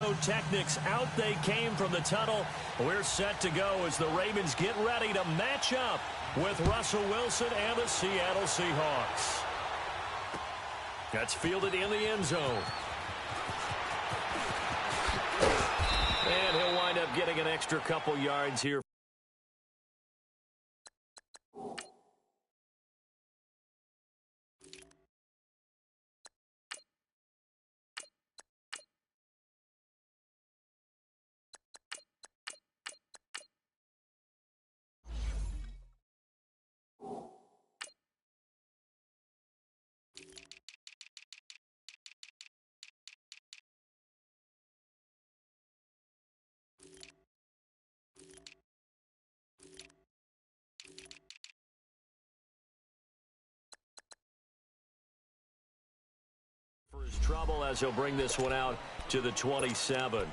Pyrotechnics. Out they came from the tunnel. We're set to go as the Ravens get ready to match up with Russell Wilson and the Seattle Seahawks. That's fielded in the end zone. And he'll wind up getting an extra couple yards here. For his trouble as he'll bring this one out to the 27.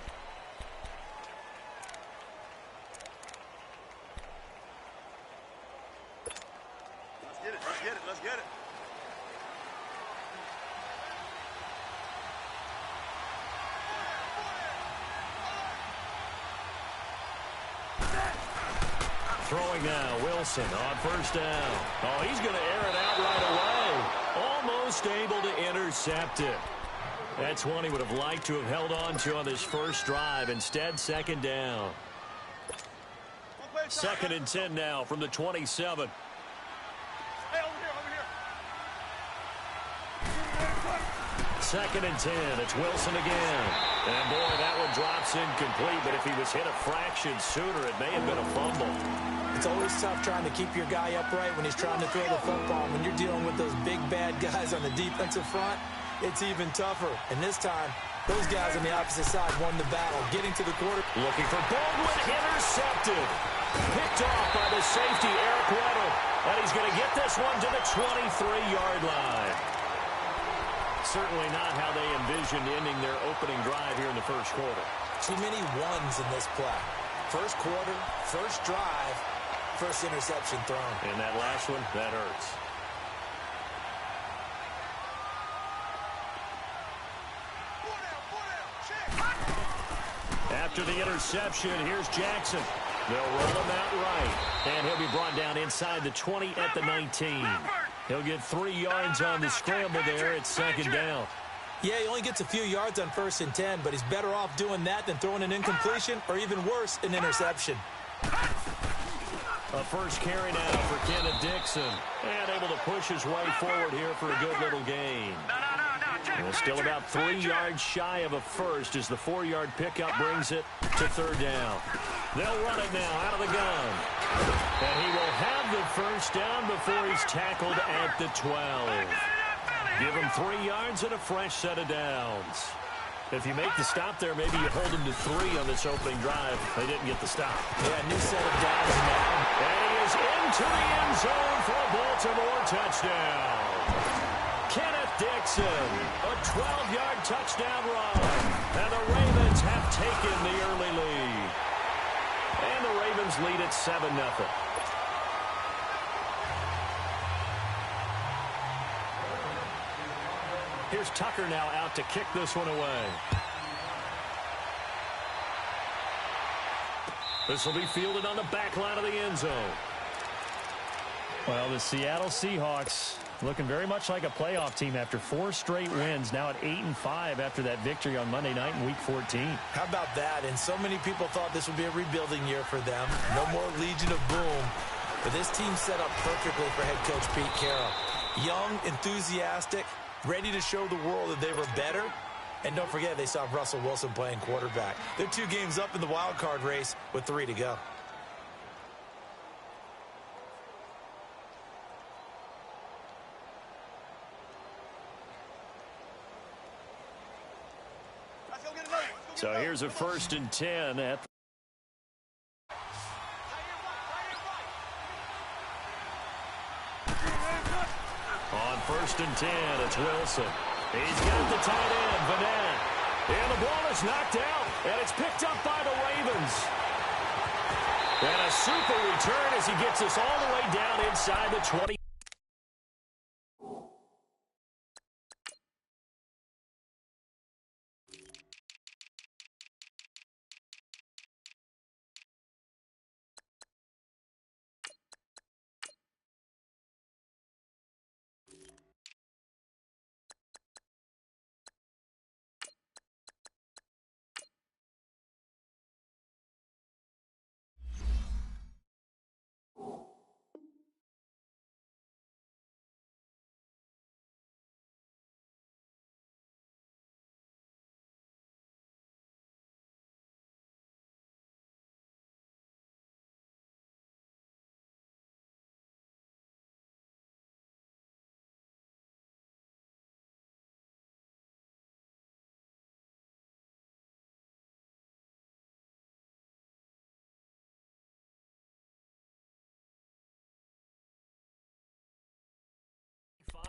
Let's get it. Throwing now, Wilson on first down. Oh, he's going to air it out right away. Almost able to intercept it. That's one he would have liked to have held on to on this first drive. Instead, second down. 2nd and 10 now from the 27. Hey, over here. 2nd and 10. It's Wilson again. And, boy, that one drops incomplete. But if he was hit a fraction sooner, it may have been a fumble. It's always tough trying to keep your guy upright when he's trying to throw the football. When you're dealing with those big, bad guys on the defensive front, it's even tougher. And this time, those guys on the opposite side won the battle. Getting to the quarter. Looking for Baldwin. Intercepted. Picked off by the safety, Eric Weddle. And he's going to get this one to the 23-yard line. Certainly not how they envisioned ending their opening drive here in the first quarter. Too many ones in this play. First quarter, first drive, first interception thrown. And that last one, that hurts. After the interception, here's Jackson. They'll roll him out right. And he'll be brought down inside the 20 at the 19. He'll get 3 yards on the scramble there. It's 2nd down. Yeah, he only gets a few yards on 1st and 10, but he's better off doing that than throwing an incompletion or even worse, an interception. A first carry now for Kenneth Dixon. And able to push his way forward here for a good little gain. And still about 3 yards shy of a first as the 4-yard pickup brings it to 3rd down. They'll run it now out of the gun. And he will have the first down before he's tackled at the 12. Give him 3 yards and a fresh set of downs. If you make the stop there, maybe you hold him to 3 on this opening drive. They didn't get the stop. Yeah, new set of downs now. And he is into the end zone for a Baltimore touchdown. Kenneth Dixon, a 12-yard touchdown run. And the Ravens have taken the early lead. And the Ravens lead at 7-0. Here's Tucker now out to kick this one away. This will be fielded on the back line of the end zone. Well, the Seattle Seahawks looking very much like a playoff team after 4 straight wins, now at 8-5 after that victory on Monday night in Week 14. How about that? And so many people thought this would be a rebuilding year for them. No more Legion of Boom. But this team set up perfectly for head coach Pete Carroll. Young, enthusiastic, ready to show the world that they were better. And don't forget, they saw Russell Wilson playing quarterback. They're 2 games up in the wild card race with 3 to go. So here's a 1st and 10 at on 1st and 10, it's Wilson. He's got the tight end, Vanette. And the ball is knocked out, and it's picked up by the Ravens. And a super return as he gets us all the way down inside the 20.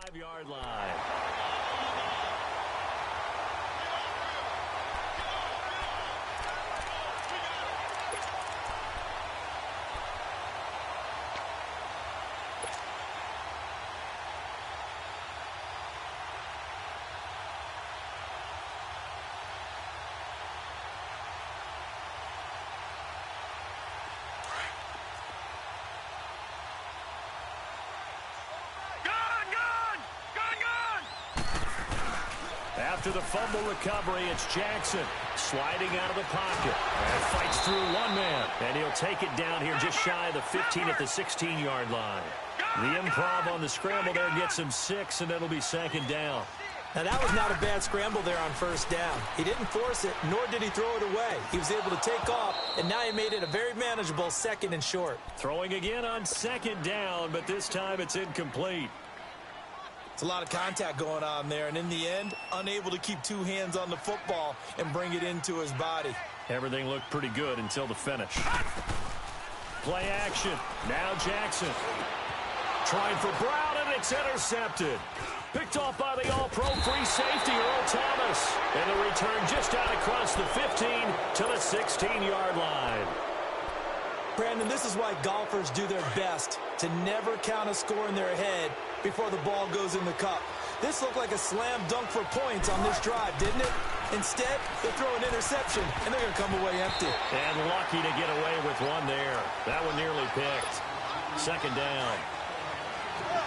5-yard line. After the fumble recovery, it's Jackson sliding out of the pocket and fights through one man. And he'll take it down here just shy of the 15 at the 16-yard line. The improv on the scramble there gets him 6, and it'll be second down. Now, that was not a bad scramble there on first down. He didn't force it, nor did he throw it away. He was able to take off, and now he made it a very manageable second and short. Throwing again on second down, but this time it's incomplete. It's a lot of contact going on there, and in the end, unable to keep two hands on the football and bring it into his body. Everything looked pretty good until the finish. Play action. Now Jackson. Trying for Brown, and it's intercepted. Picked off by the all-pro free safety, Earl Thomas. And the return just out across the 15 to the 16-yard line. Brandon, this is why golfers do their best to never count a score in their head before the ball goes in the cup. This looked like a slam dunk for points on this drive, didn't it? Instead, they throw an interception, and they're going to come away empty. And lucky to get away with one there. That one nearly picked. Second down.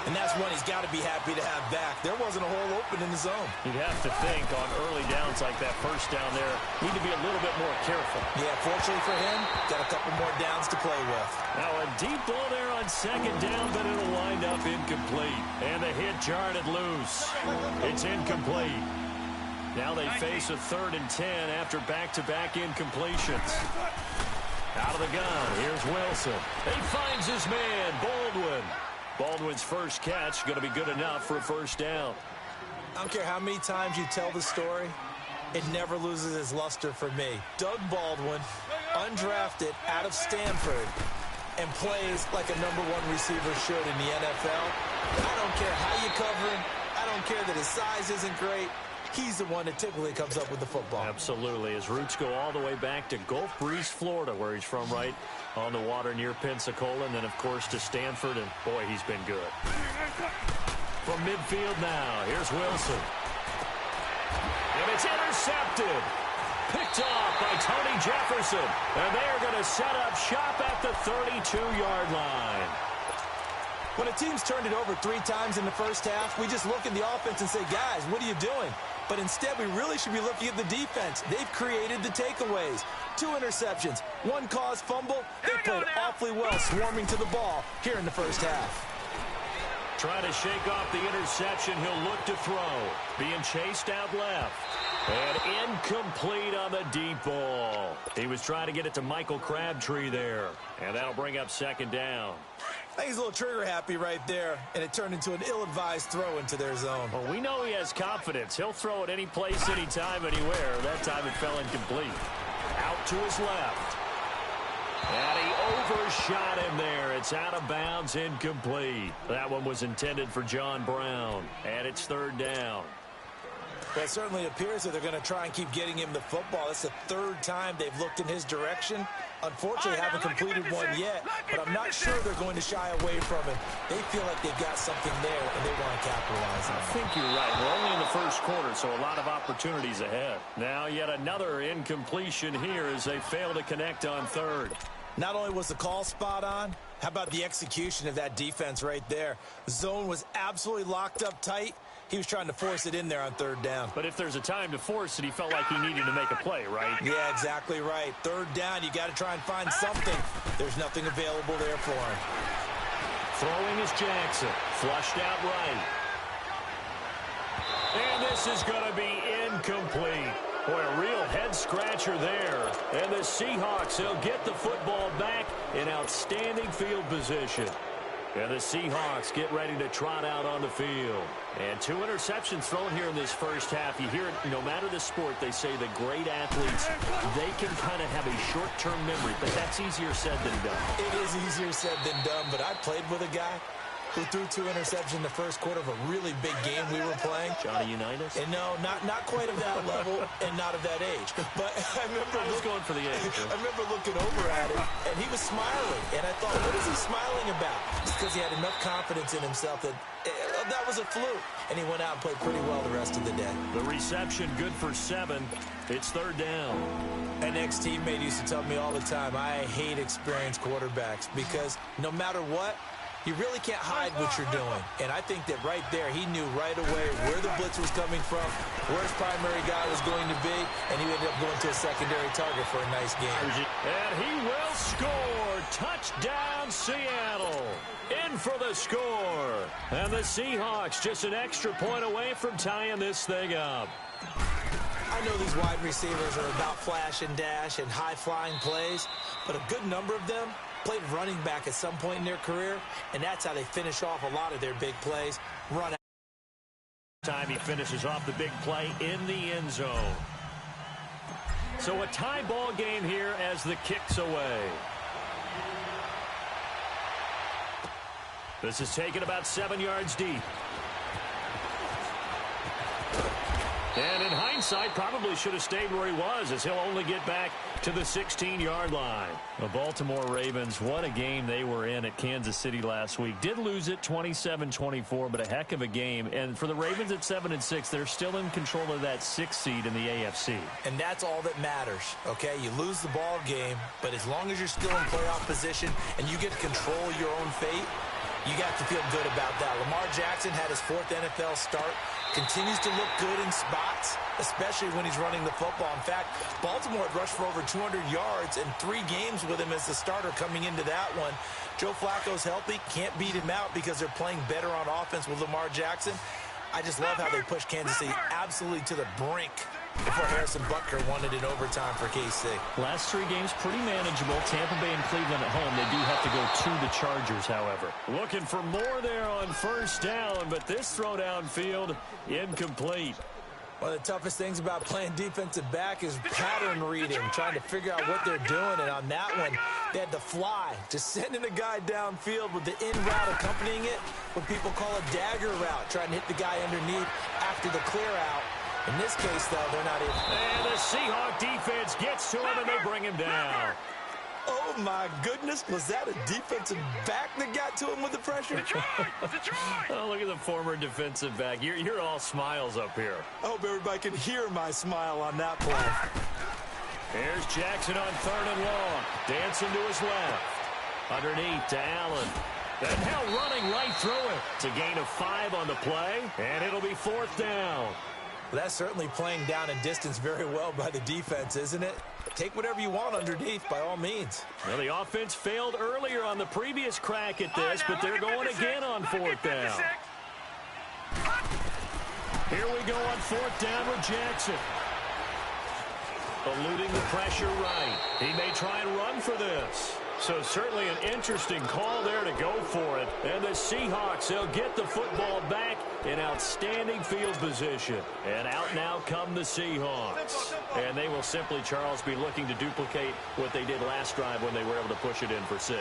And that's one he's got to be happy to have back. There wasn't a hole open in the zone. You'd have to think on early downs like that first down there, need to be a little bit more careful. Yeah, fortunately for him, got a couple more downs to play with. Now a deep ball there on second down, but it'll wind up incomplete. And the hit jarred it loose. It's incomplete. Now they face a 3rd and 10 after back-to-back incompletions. Out of the gun, here's Wilson. He finds his man, Baldwin. Baldwin's first catch going to be good enough for a first down. I don't care how many times you tell the story, it never loses its luster for me. Doug Baldwin, undrafted out of Stanford, and plays like a #1 receiver should in the NFL. I don't care how you cover him. I don't care that his size isn't great. He's the one that typically comes up with the football. Absolutely. His roots go all the way back to Gulf Breeze, Florida, where he's from, right on the water near Pensacola, and then, of course, to Stanford, and, boy, he's been good. From midfield now, here's Wilson. And it's intercepted. Picked off by Tony Jefferson. And they are going to set up shop at the 32-yard line. When a team's turned it over 3 times in the first half, we just look at the offense and say, guys, what are you doing? But instead, we really should be looking at the defense. They've created the takeaways. 2 interceptions, 1 caused fumble. They played awfully well swarming to the ball here in the first half. Trying to shake off the interception. He'll look to throw. Being chased out left. And incomplete on the deep ball. He was trying to get it to Michael Crabtree there. And that'll bring up second down. I think he's a little trigger happy right there, and it turned into an ill-advised throw into their zone. Well, we know he has confidence. He'll throw it any place, anytime, anywhere. That time it fell incomplete. Out to his left. And he overshot him there. It's out of bounds, incomplete. That one was intended for John Brown. And it's 3rd down. Well, it certainly appears that they're going to try and keep getting him the football. It's the 3rd time they've looked in his direction. Unfortunately, haven't completed one yet, but I'm not sure they're going to shy away from him. They feel like they've got something there, and they want to capitalize on it. I think you're right. We're only in the first quarter, so a lot of opportunities ahead. Now yet another incompletion here as they fail to connect on 3rd. Not only was the call spot on, how about the execution of that defense right there? The zone was absolutely locked up tight. He was trying to force it in there on 3rd down. But if there's a time to force it, he felt like he needed to make a play, right? Yeah, exactly right. 3rd down, you got to try and find something. There's nothing available there for him. Throwing is Jackson. Flushed out right. And this is going to be incomplete. Boy, a real head-scratcher there. And the Seahawks, they'll get the football back in outstanding field position. And the Seahawks get ready to trot out on the field. And 2 interceptions thrown here in this first half. You hear it, no matter the sport, they say the great athletes, they can kind of have a short-term memory, but that's easier said than done. It is easier said than done, but I played with a guy who threw 2 interceptions in the first quarter of a really big game we were playing. Johnny Unitas? And no, not quite of that level and not of that age. But I was going for the age. I remember looking over at him, and he was smiling. And I thought, what is he smiling about? It's because he had enough confidence in himself that that was a fluke. And he went out and played pretty well the rest of the day. The reception good for 7. It's 3rd down. An ex-teammate used to tell me all the time, I hate experienced quarterbacks because no matter what, you really can't hide what you're doing. And I think that right there, he knew right away where the blitz was coming from, where his primary guy was going to be, and he ended up going to a secondary target for a nice game. And he will score. Touchdown, Seattle. In for the score. And the Seahawks just an extra point away from tying this thing up. I know these wide receivers are about flash and dash and high-flying plays, but a good number of them played running back at some point in their career, and that's how they finish off a lot of their big plays. Run out. Time he finishes off the big play in the end zone. So a tie ball game here as the kick's away. This is taken about 7 yards deep. And in hindsight, probably should have stayed where he was, as he'll only get back to the 16-yard line. The Baltimore Ravens, what a game they were in at Kansas City last week. Did lose it 27-24, but a heck of a game. And for the Ravens at 7-6, they're still in control of that 6th seed in the AFC. And that's all that matters, okay? You lose the ball game, but as long as you're still in playoff position and you get to control your own fate, you got to feel good about that. Lamar Jackson had his 4th NFL start. Continues to look good in spots, especially when he's running the football. In fact, Baltimore had rushed for over 200 yards in 3 games with him as the starter coming into that one. Joe Flacco's healthy. Can't beat him out because they're playing better on offense with Lamar Jackson. I just love how they pushed Kansas City absolutely to the brink before Harrison Butker won it in overtime for KC. Last 3 games pretty manageable. Tampa Bay and Cleveland at home. They do have to go to the Chargers, however. Looking for more there on 1st down, but this throw downfield incomplete. One of the toughest things about playing defensive back is pattern reading, trying to figure out what they're doing. And on that one, they had to fly, just sending a guy downfield with the in route accompanying it, what people call a dagger route, trying to hit the guy underneath after the clear out. In this case, though, they're not able. And the Seahawk defense gets to him, and they bring him down. Oh, my goodness. Was that a defensive back that got to him with the pressure? Oh, look at the former defensive back. You're all smiles up here. I hope everybody can hear my smile on that play. Here's Jackson on 3rd and long. Dancing to his left. Underneath to Allen. Then now running right through it. It's a gain of 5 on the play, and it'll be 4th down. Well, that's certainly playing down and distance very well by the defense, isn't it? Take whatever you want underneath, by all means. Well, the offense failed earlier on the previous crack at this, but they're going again on 4th down. Here we go on 4th down with Jackson. Eluding the pressure right. He may try and run for this. So certainly an interesting call there to go for it. And the Seahawks, they'll get the football back in outstanding field position. And out now come the Seahawks. And they will simply, Charles, be looking to duplicate what they did last drive when they were able to push it in for 6.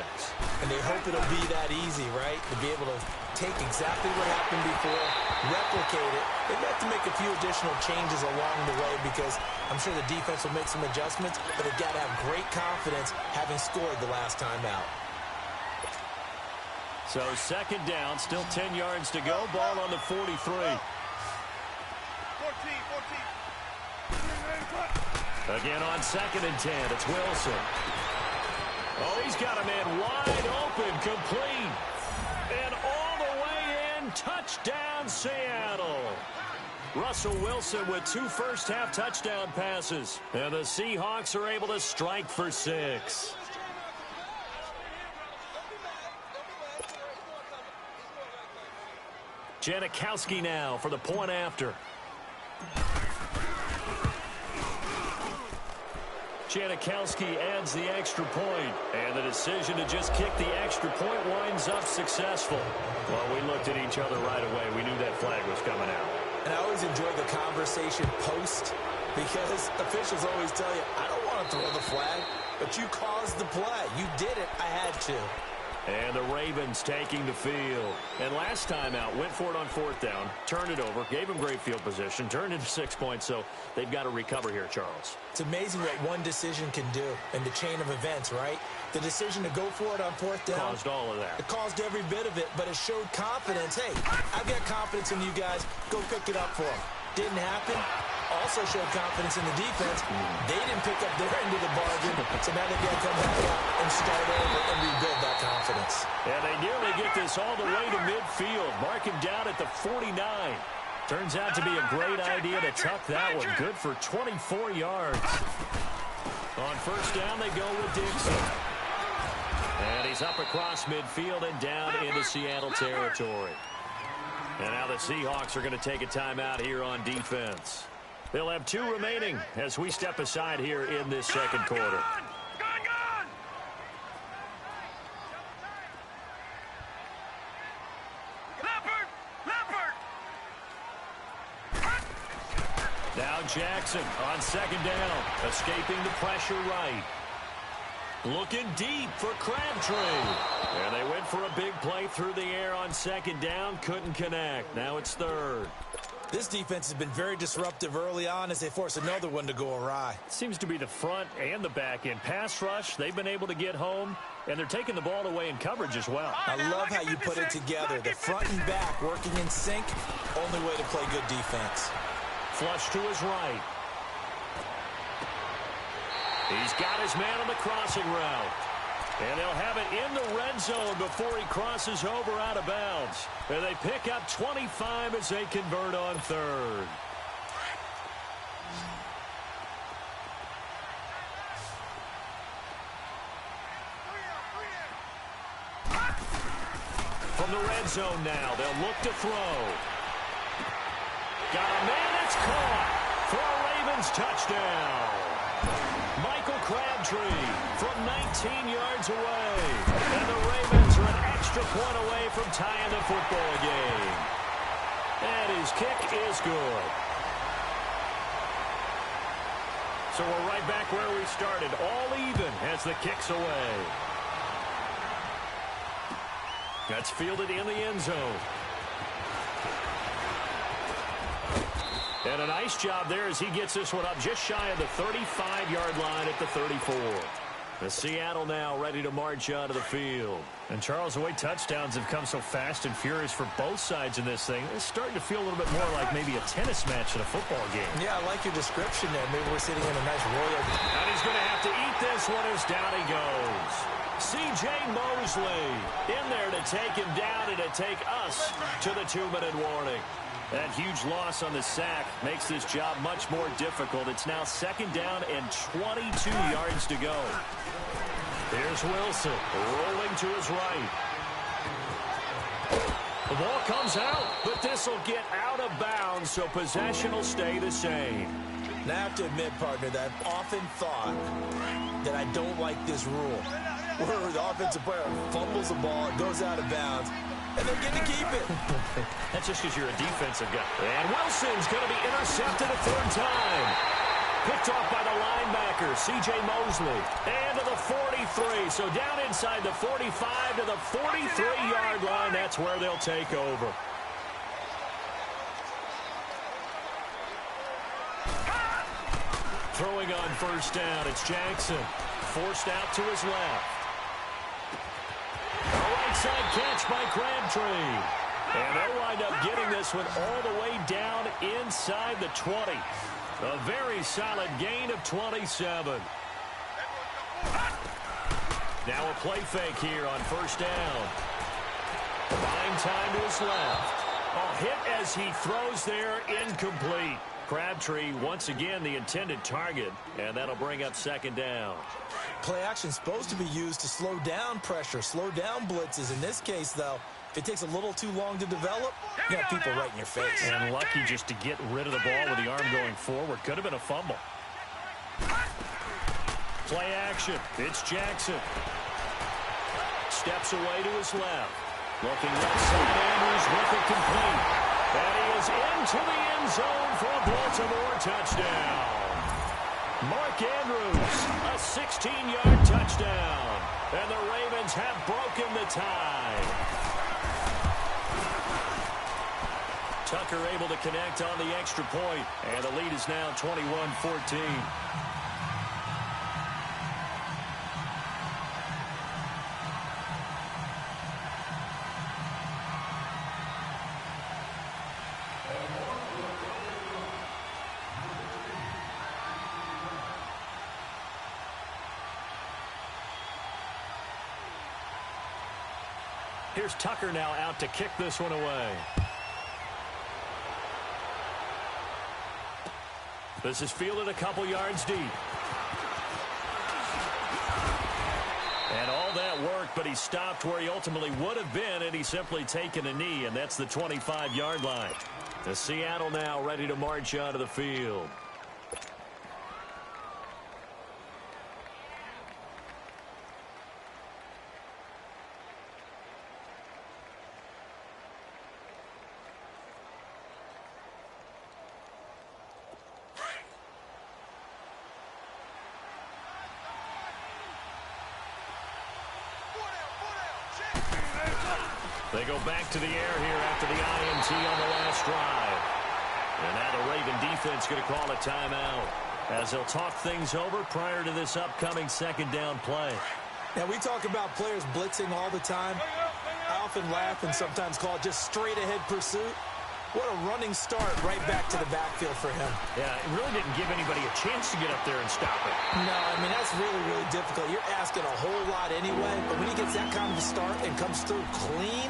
And they hope it'll be that easy, right? To be able to take exactly what happened before, replicate it. They've got to make a few additional changes along the way because I'm sure the defense will make some adjustments, but they've got to have great confidence having scored the last time out. So 2nd down, still 10 yards to go. Ball on the 43. 14. Again on 2nd and 10. It's Wilson. Oh, he's got a man wide open, complete. And all the way in, touchdown Seattle. Russell Wilson with 2 first-half touchdown passes. And the Seahawks are able to strike for 6. Janikowski now for the point after. Janikowski adds the extra point, and the decision to just kick the extra point winds up successful. Well, we looked at each other right away. We knew that flag was coming out. And I always enjoy the conversation post because officials always tell you, I don't want to throw the flag, but you caused the play. You did it. I had to. And the Ravens taking the field. And last time out, went for it on 4th down, turned it over, gave them great field position, turned into 6 points, so they've got to recover here, Charles. It's amazing what one decision can do in the chain of events, right? The decision to go for it on 4th down. Caused all of that. It caused every bit of it, but it showed confidence. Hey, I've got confidence in you guys. Go pick it up for them. Didn't happen. Also showed confidence in the defense. They didn't pick up their end of the bargain, so now they've got to come back out and start over and rebuild that confidence. And they nearly get this all the way to midfield. Mark him down at the 49. Turns out to be a great idea to tuck that one. Good for 24 yards. On 1st down, they go with Dixon. And he's up across midfield and down into Seattle territory. And now the Seahawks are going to take a timeout here on defense. They'll have 2 remaining as we step aside here in this second quarter. Now Jackson on 2nd down, escaping the pressure right. Looking deep for Crabtree. And they went for a big play through the air on 2nd down. Couldn't connect. Now it's 3rd. This defense has been very disruptive early on as they force another one to go awry. Seems to be the front and the back end. Pass rush, they've been able to get home, and they're taking the ball away in coverage as well. I love how you put it together. The front and back working in sync. Only way to play good defense. Flush to his right. He's got his man on the crossing route. And they'll have it in the red zone before he crosses over out of bounds. And they pick up 25 as they convert on 3rd. From the red zone now, they'll look to throw. Got a man, it's caught for a Ravens touchdown. Michael Crabtree from 19 yards away. And the Ravens are an extra point away from tying the football game. And his kick is good. So we're right back where we started, all even as the kick's away. That's fielded in the end zone. And a nice job there as he gets this one up just shy of the 35-yard line at the 34. The Seattle now ready to march out of the field. And Charles, the way touchdowns have come so fast and furious for both sides in this thing, it's starting to feel a little bit more like maybe a tennis match in a football game. Yeah, I like your description there. Maybe we're sitting in a nice royal. And he's going to have to eat this one as down he goes. C.J. Mosley in there to take him down and to take us to the 2-minute warning. That huge loss on the sack makes this job much more difficult. It's now 2nd down and 22 yards to go. Here's Wilson rolling to his right. The ball comes out, but this will get out of bounds, so possession will stay the same. Now, I have to admit, partner, that I've often thought that I don't like this rule, where the offensive player fumbles the ball, it goes out of bounds, and they get to keep it. That's just because you're a defensive guy. And Wilson's going to be intercepted a 3rd time. Picked off by the linebacker, C.J. Mosley. And to the 43. So down inside the 45 to the 43-yard line. That's where they'll take over. Throwing on 1st down, it's Jackson. Forced out to his left. A right side catch by Crabtree. And they'll wind up getting this one all the way down inside the 20. A very solid gain of 27. Now a play fake here on 1st down. Buying time to his left. A hit as he throws there, incomplete. Crabtree, once again, the intended target, and that'll bring up 2nd down. Play action is supposed to be used to slow down pressure, slow down blitzes. In this case, though, if it takes a little too long to develop, you got people right in your face. And lucky just to get rid of the ball with the arm going forward. Could have been a fumble. Play action. It's Jackson. Steps away to his left. Looking left side, Andrews with it complete. And he is into the end zone for a Baltimore touchdown. Mark Andrews, a 16-yard touchdown. And the Ravens have broken the tie. Tucker able to connect on the extra point, and the lead is now 21-14. Here's Tucker now out to kick this one away. This is fielded a couple yards deep. And all that work, but he stopped where he ultimately would have been, and he's simply taken a knee, and that's the 25-yard line. The Seattle now ready to march onto the field. They go back to the air here after the INT on the last drive. And now the Raven defense going to call a timeout as they'll talk things over prior to this upcoming second down play. Now, we talk about players blitzing all the time. I often laugh and sometimes call it just straight-ahead pursuit. What a running start right back to the backfield for him. Yeah, it really didn't give anybody a chance to get up there and stop it. No, I mean, that's really, really difficult. You're asking a whole lot anyway, but when he gets that kind of a start and comes through clean,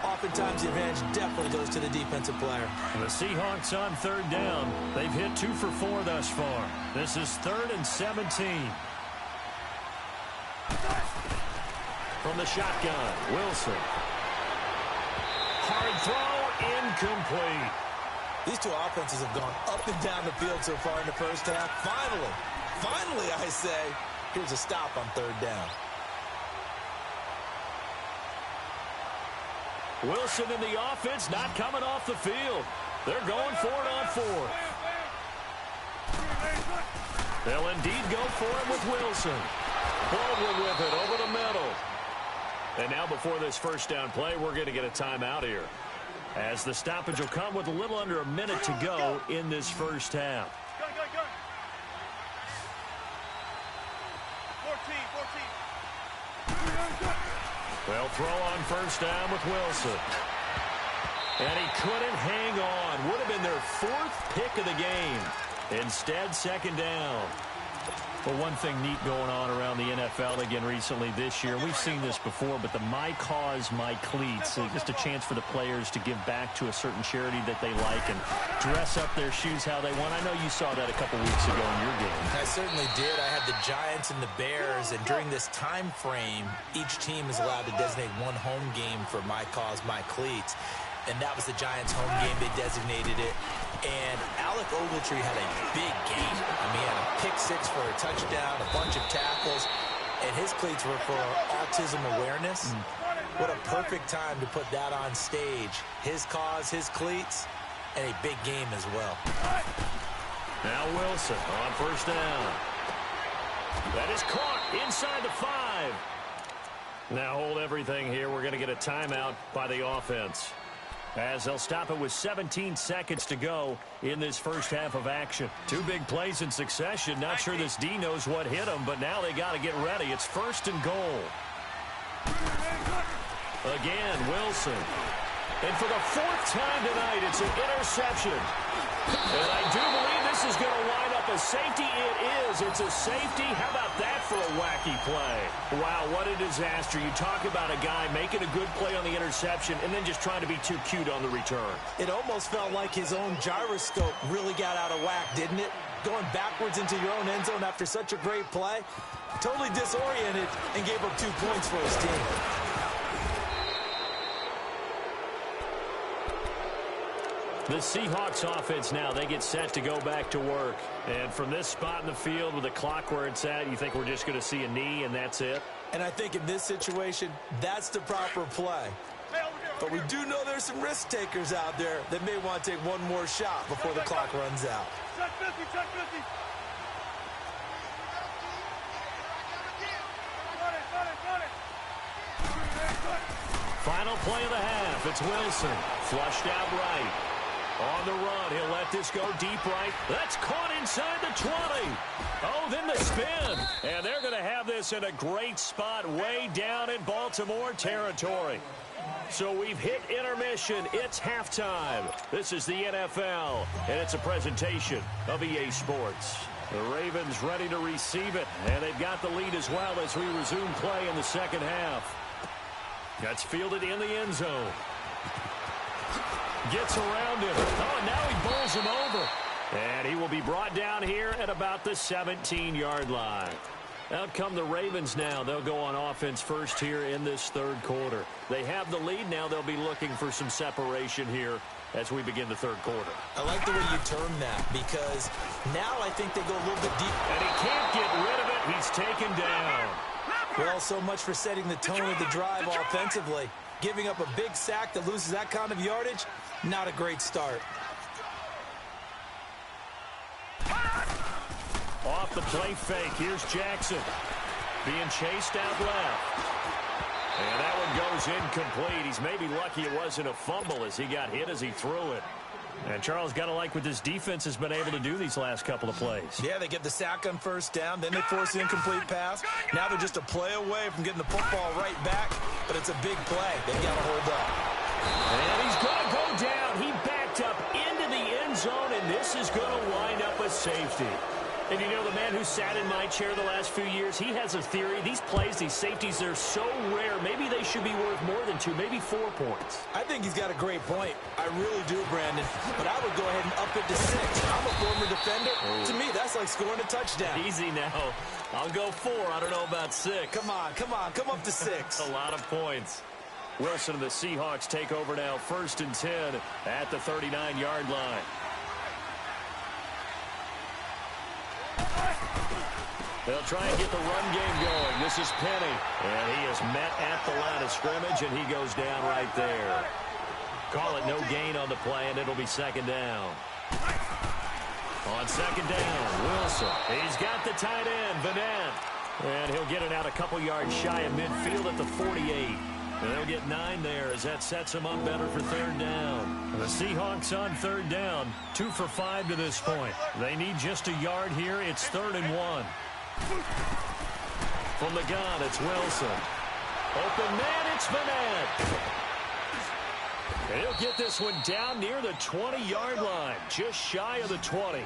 oftentimes the advantage definitely goes to the defensive player. The Seahawks on third down. They've hit 2 for 4 thus far. This is 3rd and 17. From the shotgun, Wilson. Hard throw. Incomplete. These two offenses have gone up and down the field so far in the first half. Finally, I say, here's a stop on third down. Wilson in the offense not coming off the field. They're going for it on 4th. They'll indeed go for it with Wilson. Baldwin with it over the middle. And now before this first down play, we're going to get a timeout here, as the stoppage will come with a little under a minute to go in this first half. Go. 14. They'll throw on first down with Wilson. And he couldn't hang on. Would have been their 4th pick of the game. Instead, second down. Well, one thing neat going on around the NFL again recently this year, we've seen this before, but the My Cause, My Cleats, just a chance for the players to give back to a certain charity that they like and dress up their shoes how they want. I know you saw that a couple weeks ago in your game. I certainly did. I had the Giants and the Bears, and during this time frame, each team is allowed to designate one home game for My Cause, My Cleats. And that was the Giants' home game. They designated it. And Alec Ogletree had a big game. I mean, he had a pick 6 for a touchdown, a bunch of tackles, and his cleats were for autism awareness. What a perfect time to put that on stage. His cause, his cleats, and a big game as well. Now Wilson on first down. That is caught inside the 5. Now hold everything here. We're going to get a timeout by the offense, as they'll stop it with 17 seconds to go in this first half of action. 2 big plays in succession. Not sure this D knows what hit him, but now they got to get ready. It's 1st and goal. Again, Wilson. And for the 4th time tonight, it's an interception. And I do believe this is going to line up a safety. It is. It's a safety. How about that for a wacky play? Wow, what a disaster. You talk about a guy making a good play on the interception and then just trying to be too cute on the return. It almost felt like his own gyroscope really got out of whack, didn't it? Going backwards into your own end zone after such a great play. Totally disoriented and gave up 2 points for his team. The Seahawks offense now, they get set to go back to work. And from this spot in the field with the clock where it's at, you think we're just going to see a knee and that's it? And I think in this situation, that's the proper play. But we do know there's some risk takers out there that may want to take one more shot before the clock runs out. Check 50, check 50. Final play of the half. It's Wilson. Flushed out right. On the run, he'll let this go deep right. That's caught inside the 20. Oh, then the spin. And they're going to have this in a great spot way down in Baltimore territory. So we've hit intermission. It's halftime. This is the NFL, and it's a presentation of EA Sports. The Ravens ready to receive it, and they've got the lead as well as we resume play in the second half. That's fielded in the end zone. Gets around him. Oh, and now he bowls him over. And he will be brought down here at about the 17-yard line. Out come the Ravens now. They'll go on offense first here in this third quarter. They have the lead. Now they'll be looking for some separation here as we begin the third quarter. I like the way you term that because now I think they go a little bit deep. And he can't get rid of it. He's taken down. Well, so much for setting the tone of the drive offensively. Giving up a big sack that loses that kind of yardage, not a great start. Off the play fake. Here's Jackson. Being chased out left. And that one goes incomplete. He's maybe lucky it wasn't a fumble as he got hit as he threw it. And Charles, got to like what this defense has been able to do these last couple of plays. Yeah, they get the sack on first down, then they force the incomplete pass. Now they're just a play away from getting the football right back, but it's a big play. They've got to hold up. And he's going to go down. He backed up into the end zone, and this is going to wind up a safety. And you know, the man who sat in my chair the last few years, he has a theory. These plays, these safeties, they're so rare. Maybe they should be worth more than 2, maybe 4 points. I think he's got a great point. I really do, Brandon. But I would go ahead and up it to 6. I'm a former defender. To me, that's like scoring a touchdown. Easy now. I'll go 4. I don't know about 6. Come on. Come up to 6. A lot of points. Wilson and the Seahawks take over now, 1st and 10 at the 39-yard line. They'll try and get the run game going. This is Penny. And he is met at the line of scrimmage, and he goes down right there. Call it no gain on the play, and it'll be 2nd down. On 2nd down, Wilson. He's got the tight end, Vanette. And he'll get it out a couple yards shy of midfield at the 48. And they'll get 9 there as that sets him up better for 3rd down. The Seahawks on 3rd down, 2 for 5 to this point. They need just a yard here. It's 3rd and 1. From the gun, it's Wilson. Open man, it's Vanette. And he'll get this one down near the 20-yard line, just shy of the 20.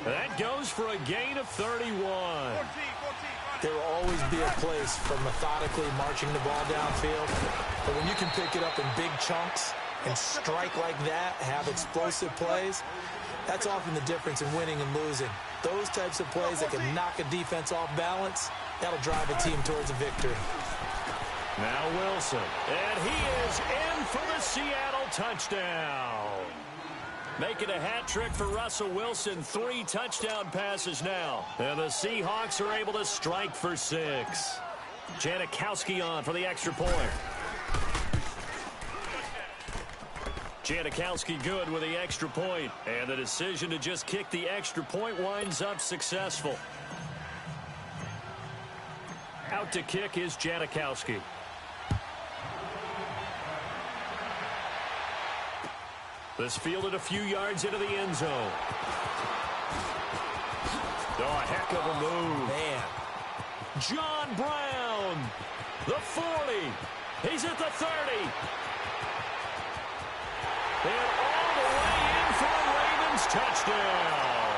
That goes for a gain of 31. There will always be a place for methodically marching the ball downfield. But when you can pick it up in big chunks and strike like that, have explosive plays, that's often the difference in winning and losing. Those types of plays that can knock a defense off balance, that'll drive a team towards a victory. Now Wilson, and he is in for the Seattle touchdown. Making a hat trick for Russell Wilson, 3 touchdown passes now. And the Seahawks are able to strike for 6. Janikowski on for the extra point. Janikowski good with the extra point. And the decision to just kick the extra point winds up successful. Out to kick is Janikowski. This fielded a few yards into the end zone. Oh, a heck of a move. Man. John Brown, the 40. He's at the 30. And all the way in for a Ravens touchdown.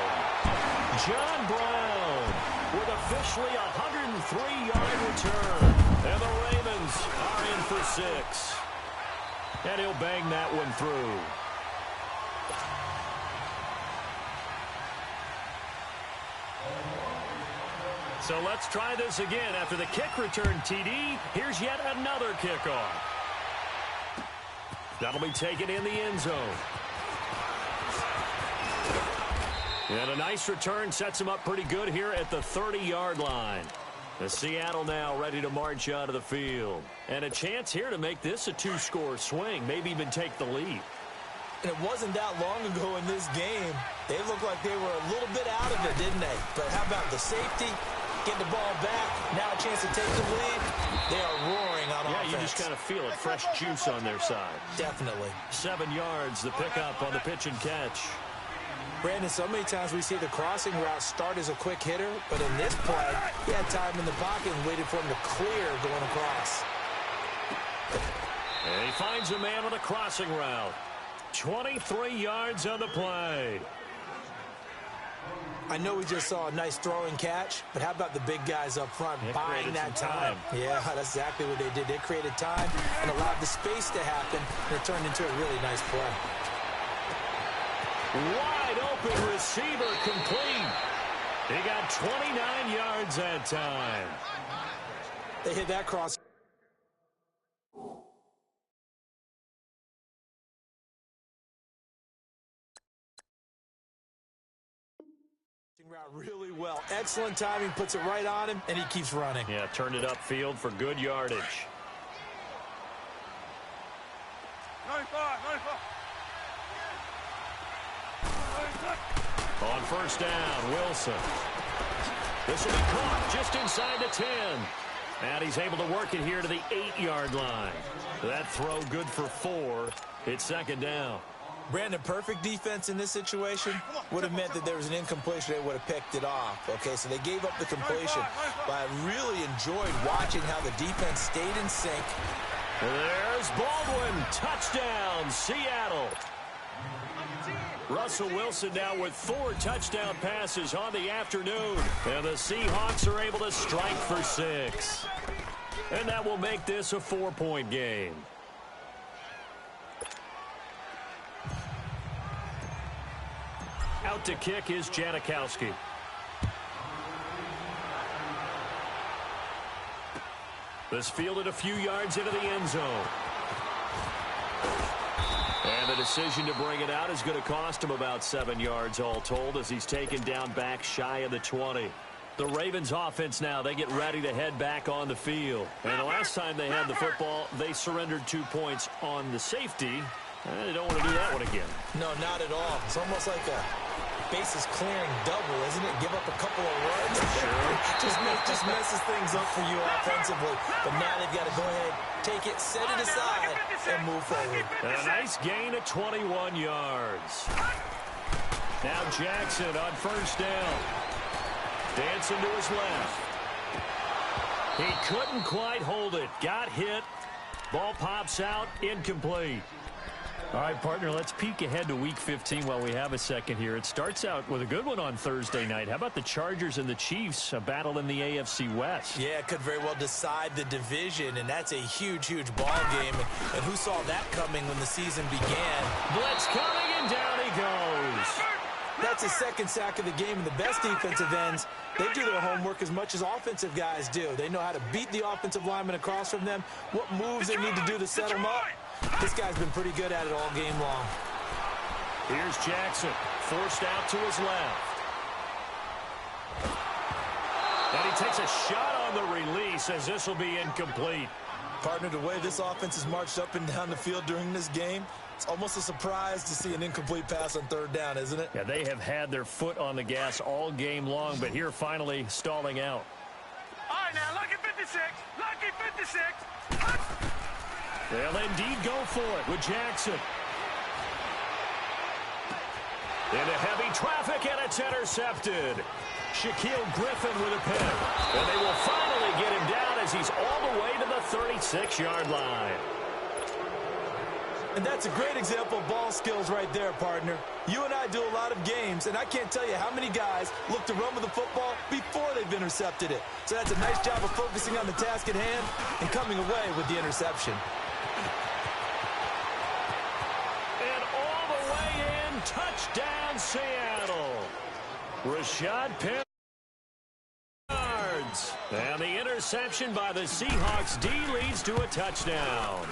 John Brown with officially a 103-yard return. And the Ravens are in for 6. And he'll bang that one through. So let's try this again. After the kick return TD, here's yet another kickoff. That'll be taken in the end zone. And a nice return sets him up pretty good here at the 30-yard line. The Seattle now ready to march out of the field. And a chance here to make this a 2-score swing, maybe even take the lead. And it wasn't that long ago in this game. They looked like they were a little bit out of it, didn't they? But how about the safety? Get the ball back. Now a chance to take the lead. They are roaring on offense. Yeah, you just kind of feel it. Fresh juice on their side. Definitely. 7 yards, the pickup on the pitch and catch. Brandon, so many times we see the crossing route start as a quick hitter, but in this play, he had time in the pocket and waited for him to clear going across. And he finds a man on a crossing route. 23 yards on the play. I know we just saw a nice throwing catch, but how about the big guys up front buying that time? Yeah, that's exactly what they did. They created time and allowed the space to happen, and it turned into a really nice play. Wide open receiver complete. He got 29 yards that time. They hit that cross. Route really well. Excellent timing, puts it right on him, and he keeps running. Yeah, turned it upfield for good yardage. 95. On first down, Wilson. This will be caught just inside the 10. And he's able to work it here to the 8-yard line. That throw good for 4. It's second down. Brandon, perfect defense in this situation would have meant that there was an incompletion. They would have picked it off. Okay, so they gave up the completion. But I really enjoyed watching how the defense stayed in sync. There's Baldwin. Touchdown, Seattle. Russell Wilson now with 4 touchdown passes on the afternoon. And the Seahawks are able to strike for 6. And that will make this a 4-point game. Out to kick is Janikowski. This fielded a few yards into the end zone. And the decision to bring it out is going to cost him about 7 yards all told as he's taken down back shy of the 20. The Ravens offense now, they get ready to head back on the field. And the last time they had the football, they surrendered 2 points on the safety. They don't want to do that one again. No, not at all. It's almost like a bases clearing double, isn't it? Give up a couple of runs. Sure. just messes things up for you offensively. But now they've got to go ahead, take it, set it aside, and move forward. And a nice gain of 21 yards. Now Jackson on first down. Dancing to his left. He couldn't quite hold it. Got hit. Ball pops out. Incomplete. All right, partner, let's peek ahead to Week 15 while we have a second here. It starts out with a good one on Thursday night. How about the Chargers and the Chiefs, a battle in the AFC West? Yeah, it could very well decide the division, and that's a huge, huge ball game. And who saw that coming when the season began? Blitz coming, and down he goes. That's his second sack of the game, and the best defensive ends, they do their homework as much as offensive guys do. They know how to beat the offensive lineman across from them, what moves they need to do to set them up. This guy's been pretty good at it all game long. Here's Jackson, forced out to his left. And he takes a shot on the release as this will be incomplete. Partner, the way this offense has marched up and down the field during this game, it's almost a surprise to see an incomplete pass on third down, isn't it? Yeah, they have had their foot on the gas all game long, but here finally stalling out. All right, now, lucky 56. Lucky 56. They'll indeed go for it with Jackson. Into heavy traffic, and it's intercepted. Shaquille Griffin with a pick. And they will finally get him down as he's all the way to the 36-yard line. And that's a great example of ball skills right there, partner. You and I do a lot of games, and I can't tell you how many guys look to run with the football before they've intercepted it. So that's a nice job of focusing on the task at hand and coming away with the interception. And all the way in, touchdown Seattle. Rashad Penny. And the interception by the Seahawks D leads to a touchdown.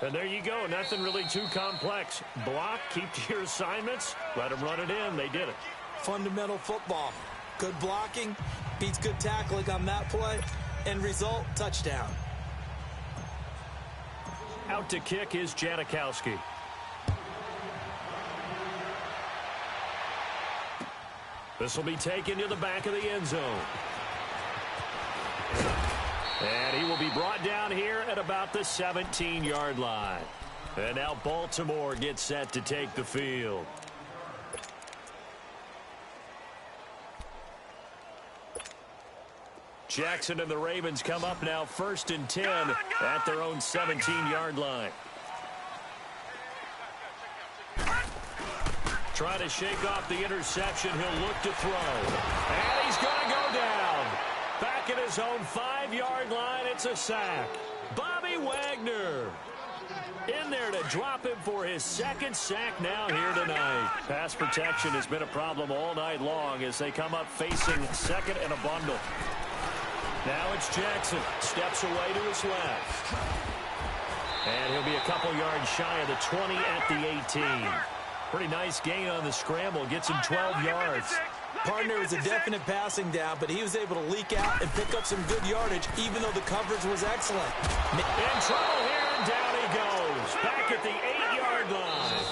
And there you go. Nothing really too complex. Block, keep to your assignments, let them run it in. They did it. Fundamental football. Good blocking, beats good tackling on that play. End result, touchdown. Out to kick is Janikowski. This will be taken to the back of the end zone. will be brought down here at about the 17-yard line. And now Baltimore gets set to take the field. Jackson and the Ravens come up now 1st and 10 at their own 17-yard line. Trying to shake off the interception. He'll look to throw. And he's going to go down. Back at his own 5-yard line, it's a sack. Bobby Wagner in there to drop him for his 2nd sack now here tonight. Pass protection has been a problem all night long as they come up facing 2nd and a bundle. Now it's Jackson. Steps away to his left. And he'll be a couple yards shy of the 20 at the 18. Pretty nice gain on the scramble. Gets him 12 yards. Partner was a definite passing down, but he was able to leak out and pick up some good yardage, even though the coverage was excellent. In trouble here, and down he goes. Back at the 8-yard line.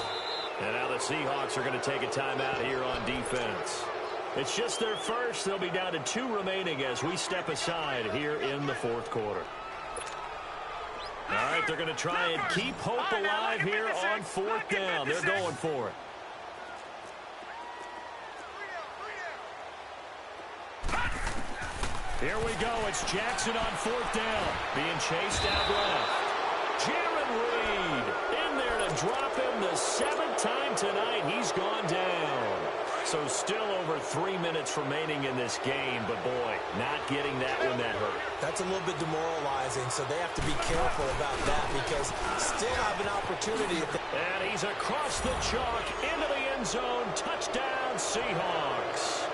And now the Seahawks are going to take a timeout here on defense. It's just their first. They'll be down to 2 remaining as we step aside here in the 4th quarter. All right, they're going to try and keep hope alive here on 4th down. They're going for it. Here we go. It's Jackson on 4th down. Being chased out left. Jaron Reed in there to drop him the 7th time tonight. He's gone down. So still over 3 minutes remaining in this game, but boy, not getting that one that hurt. That's a little bit demoralizing, so they have to be careful about that because still have an opportunity. And he's across the chalk into the end zone. Touchdown, Seahawks.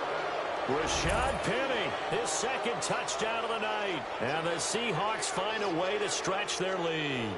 Rashad Penny, his 2nd touchdown of the night. And the Seahawks find a way to stretch their lead.